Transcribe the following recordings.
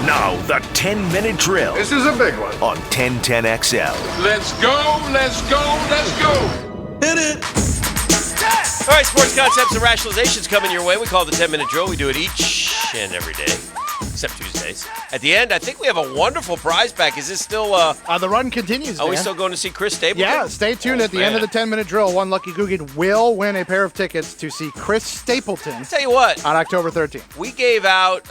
Now, the 10-minute drill. This is a big one. On 1010XL. Let's go, let's go, let's go. Hit it. All right, sports concepts and rationalizations coming your way. We call it the 10-minute drill. We do it each and every day, except Tuesdays. At the end, I think we have a wonderful prize pack. Is this still... the run continues, Are we Dan. still going to see Chris Stapleton? Yeah, stay tuned. At the end of the 10-minute drill, one lucky Googan will win a pair of tickets to see Chris Stapleton Tell you what. on October 13th. We gave out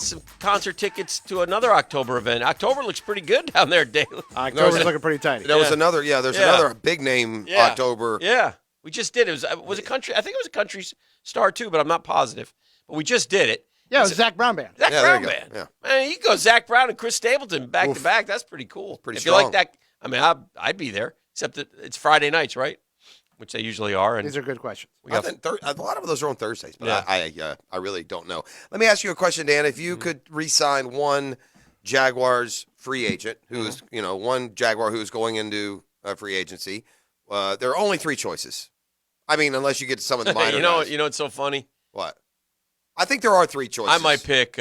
some concert tickets to another October event. October looks pretty good down there, Dave. October's looking pretty tight. There was another, another big name October. Yeah, we just did it. It was a country. I think it was a country star too, but I'm not positive. But we just did it. Yeah, it was Zach Brown Band. Zach Yeah, Brown there you Band. go. Yeah. Man, you can go Zach Brown and Chris Stapleton back to back. That's pretty cool. Pretty if strong. you like that, I mean, I'd be there. Except that it's Friday nights, right? Which they usually are. And These are good questions. I think a lot of those are on Thursdays, but Yeah. I really don't know. Let me ask you a question, Dan. If you could re-sign one Jaguars free agent who's, one Jaguar who's going into free agency, there are only three choices. I mean, unless you get to some of the minor guys. You know, it's so funny. What? I think there are three choices. I might pick.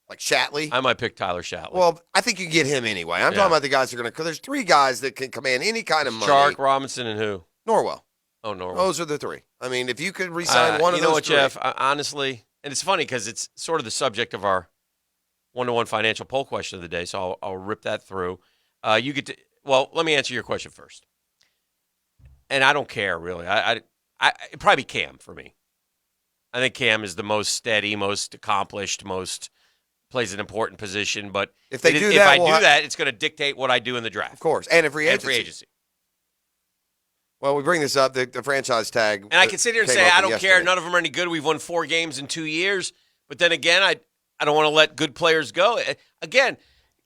like Shatley. I might pick Tyler Shatley. Well, I think you get him anyway. I'm talking about the guys who are going to. Because there's three guys that can command any kind of money. Shark, Robinson, and who? Norwell. Oh, Norwell. Those are the three. I mean, if you could re-sign one of those, you know what, three, Jeff? Honestly, and it's funny because it's sort of the subject of our one-to-one financial poll question of the day. So I'll rip that through. You get to. Well, let me answer your question first. And I don't care really. It'd probably be Cam for me. I think Cam is the most steady, most accomplished, most plays an important position. But if I do that, it's going to dictate what I do in the draft. Of course, and free agency. Well, we bring this up, the franchise tag. And I can sit here and say, I don't care. None of them are any good. We've won 4 games in 2 years. But then again, I don't want to let good players go. Again,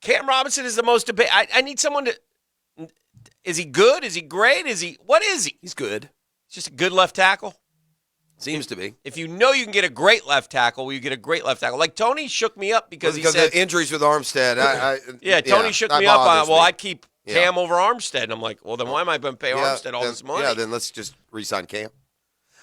Cam Robinson is the most debate. I need someone to – is he good? Is he great? What is he? He's good. He's just a good left tackle? Seems to be. If you know you can get a great left tackle, well, you get a great left tackle. Like Tony shook me up because he said – the injuries with Armstead. Tony shook me up on, well, I'd keep – Yeah. Cam over Armstead. And I'm like, well, then why am I going to pay Armstead all this money? Yeah, then let's just re-sign Cam.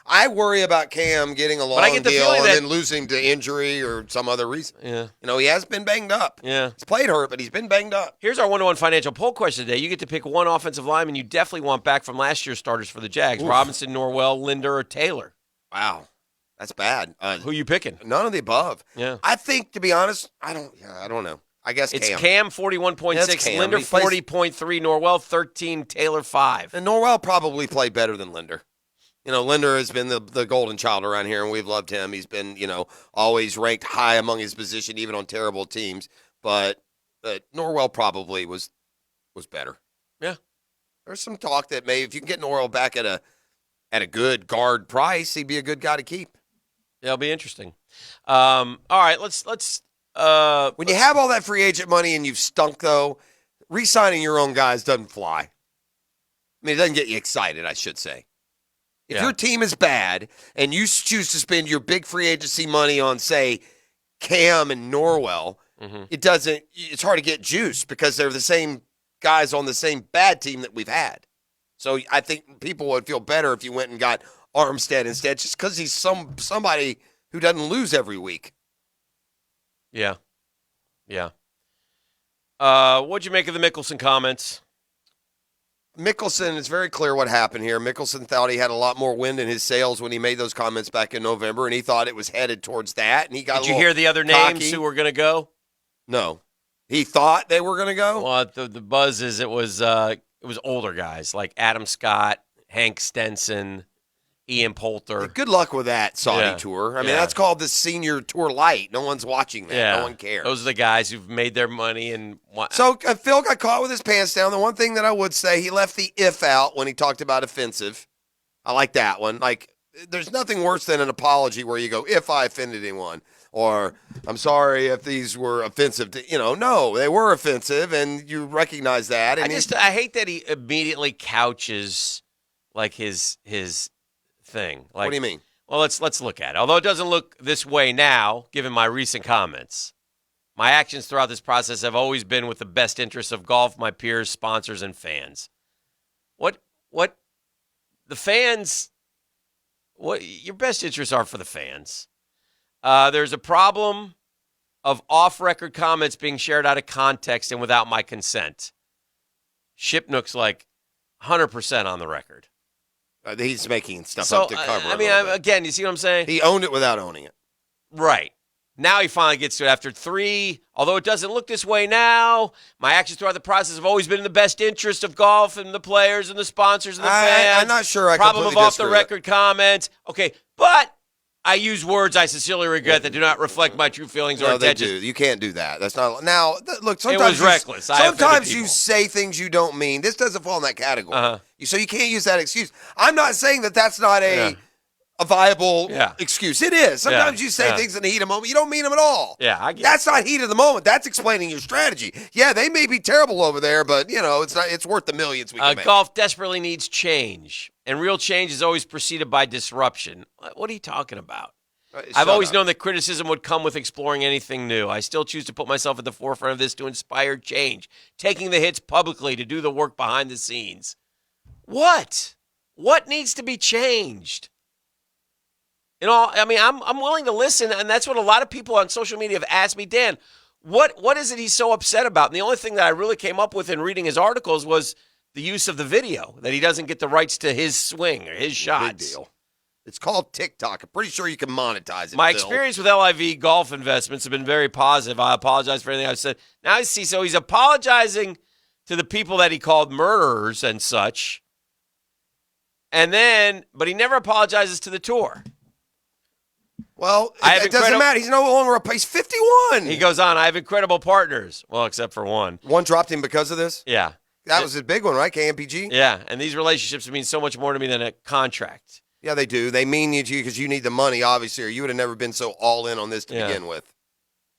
I worry about Cam getting a long deal and then losing to injury or some other reason. Yeah. He has been banged up. Yeah. He's played hurt, but he's been banged up. Here's our one-to-one financial poll question today. You get to pick one offensive lineman you definitely want back from last year's starters for the Jags. Oof. Robinson, Norwell, Linder, or Taylor. Wow. That's bad. Who you picking? None of the above. Yeah. I think, to be honest, I don't know. I guess it's Cam. 41.6, Linder 40.3, Norwell 13, Taylor 5. And Norwell probably played better than Linder. Linder has been the golden child around here, and we've loved him. He's been, always ranked high among his position, even on terrible teams. But Norwell probably was better. Yeah. There's some talk that maybe if you can get Norwell back at a good guard price, he'd be a good guy to keep. Yeah, it'll be interesting. All right, let's when you have all that free agent money and you've stunk, though, re-signing your own guys doesn't fly. I mean, it doesn't get you excited, I should say. If your team is bad and you choose to spend your big free agency money on, say, Cam and Norwell, it's hard to get juice because they're the same guys on the same bad team that we've had. So I think people would feel better if you went and got Armstead instead, just because he's somebody who doesn't lose every week. Yeah. Yeah. What'd you make of the Mickelson comments? Mickelson, it's very clear what happened here. Mickelson thought he had a lot more wind in his sails when he made those comments back in November, and he thought it was headed towards that. And he got. Did you hear the other names who were going to go? No, he thought they were going to go. Well, the buzz is it was older guys like Adam Scott, Hank Stenson, Ian Poulter. Good luck with that Saudi tour. I mean, that's called the Senior Tour Light. No one's watching that. Yeah. No one cares. Those are the guys who've made their money. And So Phil got caught with his pants down. The one thing that I would say, he left the if out when he talked about offensive. I like that one. Like, there's nothing worse than an apology where you go, if I offended anyone, or I'm sorry if these were offensive to, no, they were offensive, and you recognize that. And I hate that he immediately couches like his thing. Like, what do you mean? Well, let's look at it. Although it doesn't look this way now, given my recent comments. My actions throughout this process have always been with the best interests of golf, my peers, sponsors, and fans. What the fans, what your best interests are for the fans. There's a problem of off-record comments being shared out of context and without my consent. Shipnook's like 100% on the record. He's making stuff So, up to cover. I mean, again, you see what I'm saying? He owned it without owning it. Right. Now he finally gets to it after 3. Although it doesn't look this way now, my actions throughout the process have always been in the best interest of golf and the players and the sponsors and the fans. I'm not sure I Problem of completely off-the-record comments. Okay, but I use words I sincerely regret that do not reflect my true feelings or No, they intentions. do. You can't do that. That's not. Now, look, sometimes was reckless. I offended sometimes you people. say things you don't mean. This doesn't fall in that category. Uh-huh. So you can't use that excuse. I'm not saying that that's not a viable excuse. It is. Sometimes you say things in the heat of the moment. You don't mean them at all. Yeah, I get That's not heat of the moment. That's explaining your strategy. Yeah, they may be terrible over there, but it's not. It's worth the millions we can make. Golf desperately needs change, and real change is always preceded by disruption. What are you talking about? I've always known that criticism would come with exploring anything new. I still choose to put myself at the forefront of this to inspire change, taking the hits publicly to do the work behind the scenes. What? What needs to be changed? I'm willing to listen, and that's what a lot of people on social media have asked me, Dan, what is it he's so upset about? And the only thing that I really came up with in reading his articles was the use of the video, that he doesn't get the rights to his swing or his shots. Big deal. It's called TikTok. I'm pretty sure you can monetize it. My Phil. experience with LIV golf investments have been very positive. I apologize for anything I've said. Now, so he's apologizing to the people that he called murderers and such. But he never apologizes to the tour. Well, it doesn't matter. He's no longer he's 51. He goes on, I have incredible partners. Well, except for one. One dropped him because of this? Yeah. That was his big one, right? KMPG? Yeah, and these relationships mean so much more to me than a contract. Yeah, they do. They mean you to you because you need the money, obviously, or you would have never been so all in on this to begin with.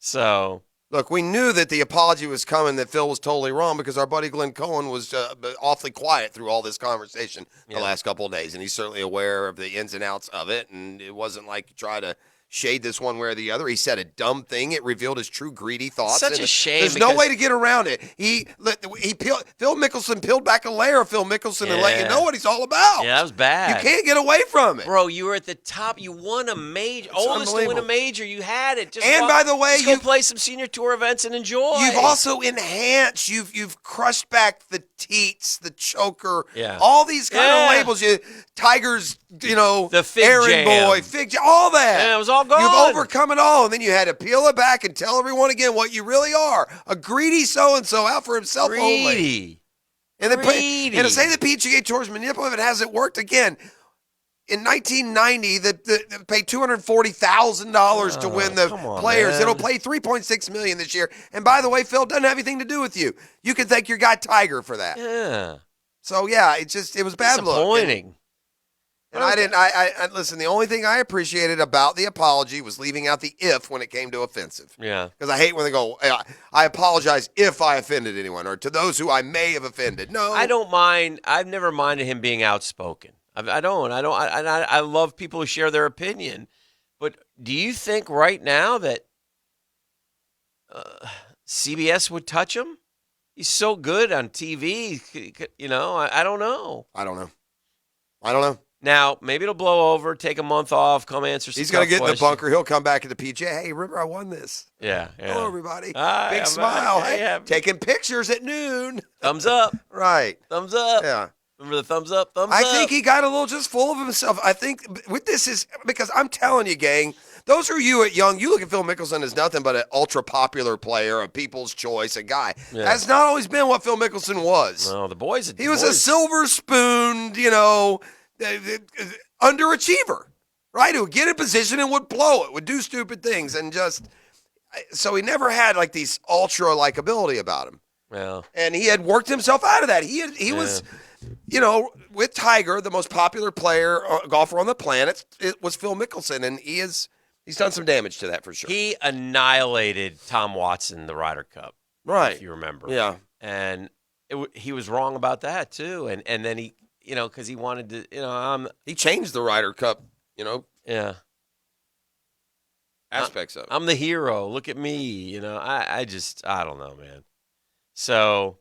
So, look, we knew that the apology was coming, that Phil was totally wrong because our buddy Glenn Cohen was awfully quiet through all this conversation the last couple of days, and he's certainly aware of the ins and outs of it, and it wasn't like he tried to shade this one way or the other. He said a dumb thing. It revealed his true greedy thoughts. Such a shame. There's no way to get around it. Phil Mickelson peeled back a layer of Phil Mickelson and let you know what he's all about. Yeah, that was bad. You can't get away from it. Bro, you were at the top. You won a major. Oldest to win a major. You had it. By the way, go play some senior tour events and enjoy. You've also enhanced. You've crushed back the teats, the choker, Yeah. all these kind of labels. Tiger's, the Fig Aaron Jam. Boy, Fig Jam, all that. Yeah, it was all gone. You've overcome it all, and then you had to peel it back and tell everyone again what you really are: a greedy so-and-so out for himself only. And then and to say the PGA Tour is manipulative, it hasn't worked again. In 1990, they paid $240,000 to win the Players. Man. It'll play $3.6 million this year. And by the way, Phil, doesn't have anything to do with you. You can thank your guy Tiger for that. Yeah. So yeah, it was bad luck. Disappointing. And I listen. The only thing I appreciated about the apology was leaving out the if when it came to offensive. Yeah. Because I hate when they go, I apologize if I offended anyone, or to those who I may have offended. No, I don't mind. I've never minded him being outspoken. I don't. I love people who share their opinion. But do you think right now that CBS would touch him? He's so good on TV. I don't know. I don't know. Now, maybe it'll blow over, take a month off, come answer some He's going to get questions. in the bunker. He'll come back at the PGA. Hey, remember I won this. Yeah. Hello, everybody. Hi, Big I'm smile. back. Hey, taking pictures at noon. Thumbs up. Right. Thumbs up. Yeah. Remember the thumbs up? Thumbs up. I think he got a little just full of himself. I think with this is because I'm telling you, gang, those are you at young. You look at Phil Mickelson as nothing but an ultra popular player, a people's choice, a guy. Yeah. That's not always been what Phil Mickelson was. No, the boys. He was a silver spooned, underachiever, right? Who would get in position and would blow it, would do stupid things, and so he never had like these ultra likability about him. Well, And he had worked himself out of that. He was, with Tiger, the most popular player golfer on the planet, it was Phil Mickelson, and he's done some damage to that for sure. he annihilated Tom Watson, the Ryder Cup, right, if you remember. yeah. And he was wrong about that too. And then he, because he wanted to, He changed the Ryder Cup, yeah. aspects of it. I'm the hero. Look at me. I don't know, man. So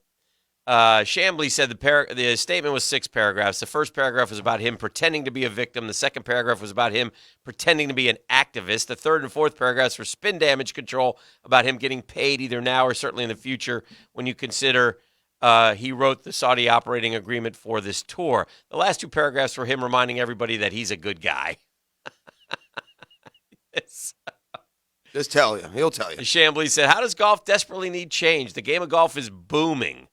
Chambly said the statement was 6 paragraphs. The first paragraph was about him pretending to be a victim. The second paragraph was about him pretending to be an activist. The third and fourth paragraphs were spin damage control, about him getting paid either now or certainly in the future when you consider he wrote the Saudi operating agreement for this tour. The last 2 paragraphs were him reminding everybody that he's a good guy. Just tell you. He'll tell you. Chambly said, how does golf desperately need change? The game of golf is booming.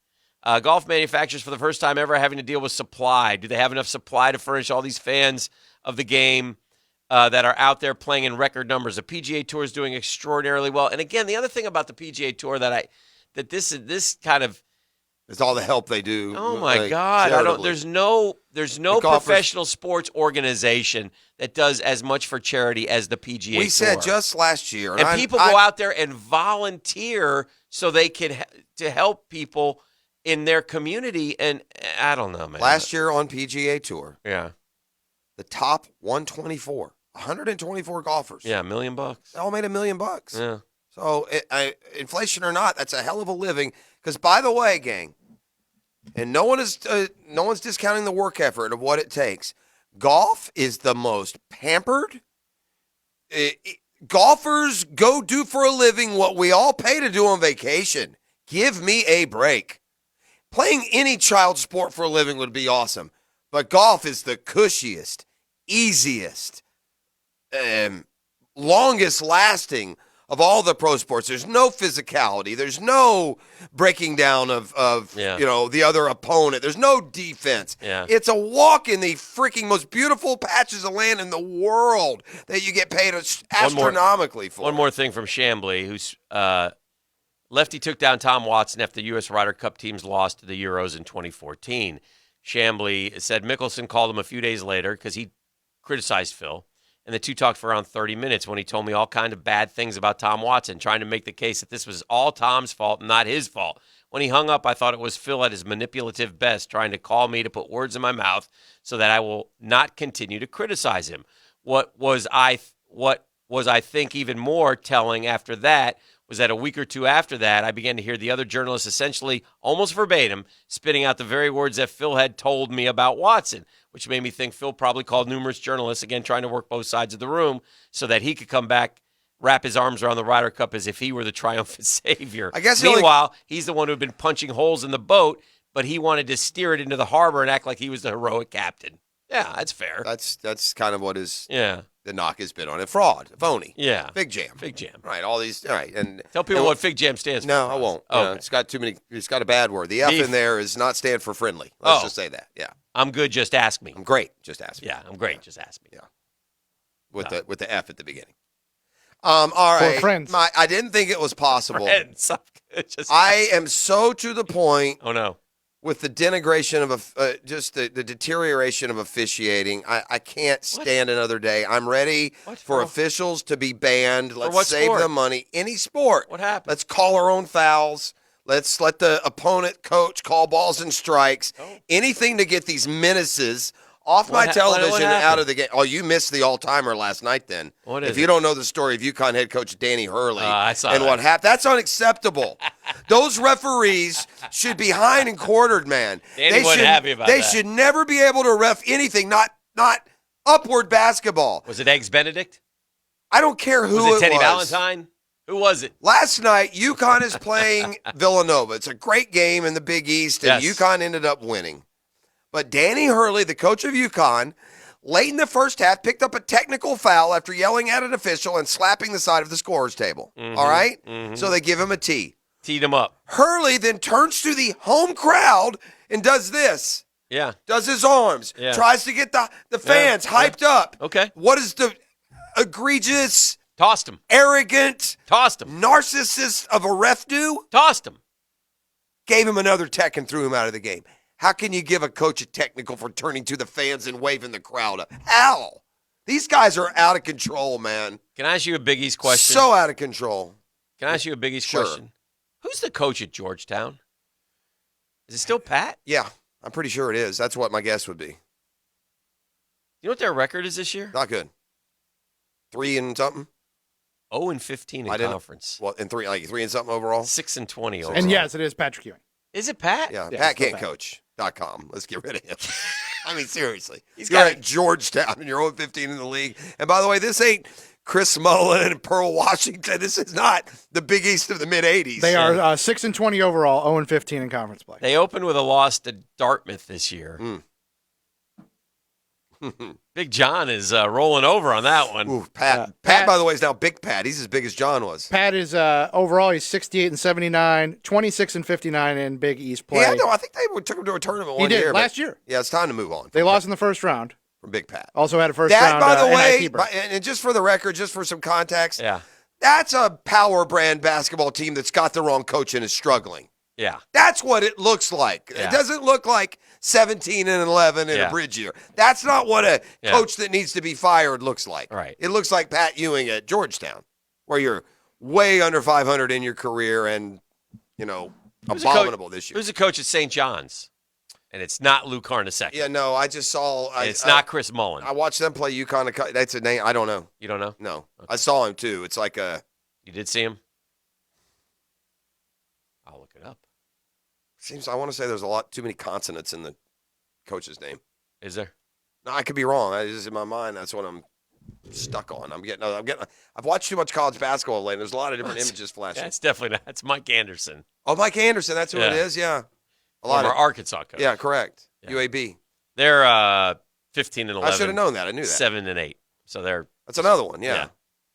Golf manufacturers, for the first time ever, having to deal with supply. Do they have enough supply to furnish all these fans of the game that are out there playing in record numbers? The PGA Tour is doing extraordinarily well. And again, the other thing about the PGA Tour this kind of it's all the help they do. Oh my God! charitably. There's no professional sports organization that does as much for charity as the PGA Tour. We said just last year, and people go out there and volunteer so they can to help people in their community. And I don't know, man. Last year on PGA Tour, yeah, the top 124 golfers, $1 million. They all made $1 million. Yeah. So inflation or not, that's a hell of a living. Because by the way, gang, and no one's discounting the work effort of what it takes. Golf is the most pampered. Golfers go do for a living what we all pay to do on vacation. Give me a break. Playing any child sport for a living would be awesome, but golf is the cushiest, easiest, longest lasting of all the pro sports. There's no physicality. There's no breaking down of the other opponent. There's no defense. Yeah. It's a walk in the freaking most beautiful patches of land in the world that you get paid astronomically for. One more thing from Chambly, who's Lefty took down Tom Watson after the U.S. Ryder Cup teams lost to the Euros in 2014. Chambly said Mickelson called him a few days later because he criticized Phil. And the two talked for around 30 minutes when he told me all kind of bad things about Tom Watson, trying to make the case that this was all Tom's fault, not his fault. When he hung up, I thought it was Phil at his manipulative best, trying to call me to put words in my mouth so that I will not continue to criticize him. What was I think even more telling after that was that a week or two after that, I began to hear the other journalists essentially, almost verbatim, spitting out the very words that Phil had told me about Watson, which made me think Phil probably called numerous journalists, again, trying to work both sides of the room so that he could come back, wrap his arms around the Ryder Cup as if he were the triumphant savior. I guess meanwhile, he's the one who had been punching holes in the boat, but he wanted to steer it into the harbor and act like he was the heroic captain. Yeah, that's fair. That's kind of what is the knock has been on it. Fraud, phony. Yeah. Fig jam. Fig jam. Right, all these. All right. And tell people what Fig Jam stands for. No, I won't. Oh, okay. It's got too many. It's got a bad word. The F Beef. in there is not stand for friendly. Let's just say that. Yeah. I'm good. Just ask me. I'm great. Just ask me. Yeah, I'm great. Just ask me. Yeah. With the F at the beginning. All right. For friends. I didn't think it was possible. Friends. I am so to the point. Oh no. With the denigration of just the deterioration of officiating, I can't stand another day. I'm ready for officials to be banned. Let's save the money. Any sport. What happened? Let's call our own fouls. Let's let the opponent coach call balls and strikes. Oh. Anything to get these menaces off my television and out of the game. Oh, you missed the all-timer last night then. What is if you don't know the story of UConn head coach Danny Hurley I saw and that. what happened, that's unacceptable. Those referees should be hined and quartered, man. Danny wasn't happy about They that. should never be able to ref anything, not upward basketball. Was it Eggs Benedict? I don't care who Was it Teddy was. Valentine? Who was it? Last night, UConn is playing Villanova. It's a great game in the Big East, and Yes. UConn ended up winning. But Danny Hurley, the coach of UConn, late in the first half, picked up a technical foul after yelling at an official and slapping the side of the scorer's table. All right? So they give him a T. Teed him up. Hurley then turns to the home crowd and does this. Yeah. Does his arms. Yeah. Tries to get the fans hyped up. Okay. What is the egregious, Tossed him. arrogant, Tossed him. narcissist of a ref do? Tossed him. Gave him another tech and threw him out of the game. How can you give a coach a technical for turning to the fans and waving the crowd up? How? These guys are out of control, man. Can I ask you a Big East question? So out of control. Can I ask you a Big East Sure. question? Who's the coach at Georgetown? Is it still Pat? Yeah, I'm pretty sure it is. That's what my guess would be. You know what their record is this year? Not good. 3 and something? 0-15 in I didn't- conference. Well, and 3 and something overall? 6-20 overall. And yes, it is Patrick Ewing. Is it Pat? Yeah, Yeah, Pat still can't Pat. coach.com. Let's get rid of him. I mean, seriously. He's You're got at Georgetown and you're 0-15 in the league. And by the way, this ain't Chris Mullen and Pearl Washington. This is not the Big East of the mid-'80s. They are 6-20 overall, 0-15 in conference play. They opened with a loss to Dartmouth this year. Big John is rolling over on that one. Ooh, Pat, by the way, is now Big Pat. He's as big as John was. Pat is overall he's 68-79, 26-59 in Big East play. Yeah, no, I think they took him to a tournament He one did year. last but- year. Yeah, it's time to move on. They lost in the first round. From Big Pat. Also had a first That, round. by the way, NIT berth. and just for the record, just for some context, Yeah. that's a power brand basketball team that's got the wrong coach and is struggling. Yeah. That's what it looks like. Yeah. It doesn't look like 17-11 in Yeah. a bridge year. That's not what a Yeah. coach that needs to be fired looks like. Right. It looks like Pat Ewing at Georgetown, where you're way under 500 in your career and, Who's a coach- abominable this year. Who's the coach at St. John's? And it's not Lou Carnesecca. Yeah, no, I just saw. It's not Chris Mullen. I watched them play UConn. That's a name. I don't know. You don't know? No, I saw him too. It's like a. You did see him? I'll look it up. Seems I want to say there's a lot too many consonants in the coach's name. Is there? No, I could be wrong. It's just in my mind. That's what I'm stuck on. I've watched too much college basketball lately. There's a lot of different images flashing. That's definitely not. That's Mike Anderson, Oh, Mike Anderson. That's who it Yeah. is. Yeah, a lot former of. Arkansas coach. Yeah, correct. Yeah. UAB. They're 15-11. I should have known that. I knew that. 7-8. So they're. That's another one. Yeah.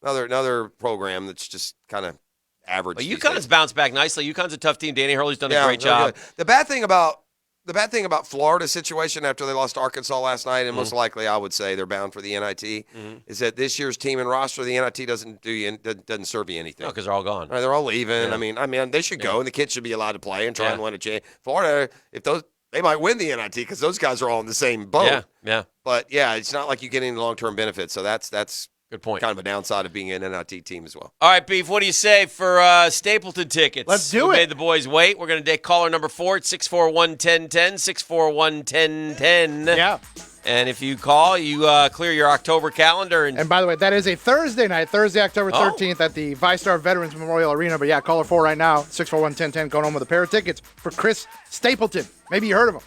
Yeah. Another program that's just kind of average. But these UConn days. has bounced back nicely. UConn's a tough team. Danny Hurley's done a Yeah, great they're job. good. The bad thing about Florida's situation after they lost to Arkansas last night, and most likely I would say they're bound for the NIT, is that this year's team and roster, the NIT doesn't serve you anything. No, because they're all gone. Right, they're all leaving. Yeah. I mean, they should go, and the kids should be allowed to play and try Yeah. and win a chance. Florida, they might win the NIT because those guys are all in the same boat. Yeah, yeah. But yeah, it's not like you get any long-term benefits. So that's Good point. kind of a downside of being an NIT team as well. All right, Beef, what do you say for Stapleton tickets? Let's do we it. made the boys wait. We're going to take caller number 4 at 641-1010, 641-1010. Yeah. And if you call, you clear your October calendar. And by the way, that is a Thursday night, Thursday, October Oh. 13th at the ViStar Veterans Memorial Arena. But yeah, caller 4 right now, 641-1010, going home with a pair of tickets for Chris Stapleton. Maybe you heard of him.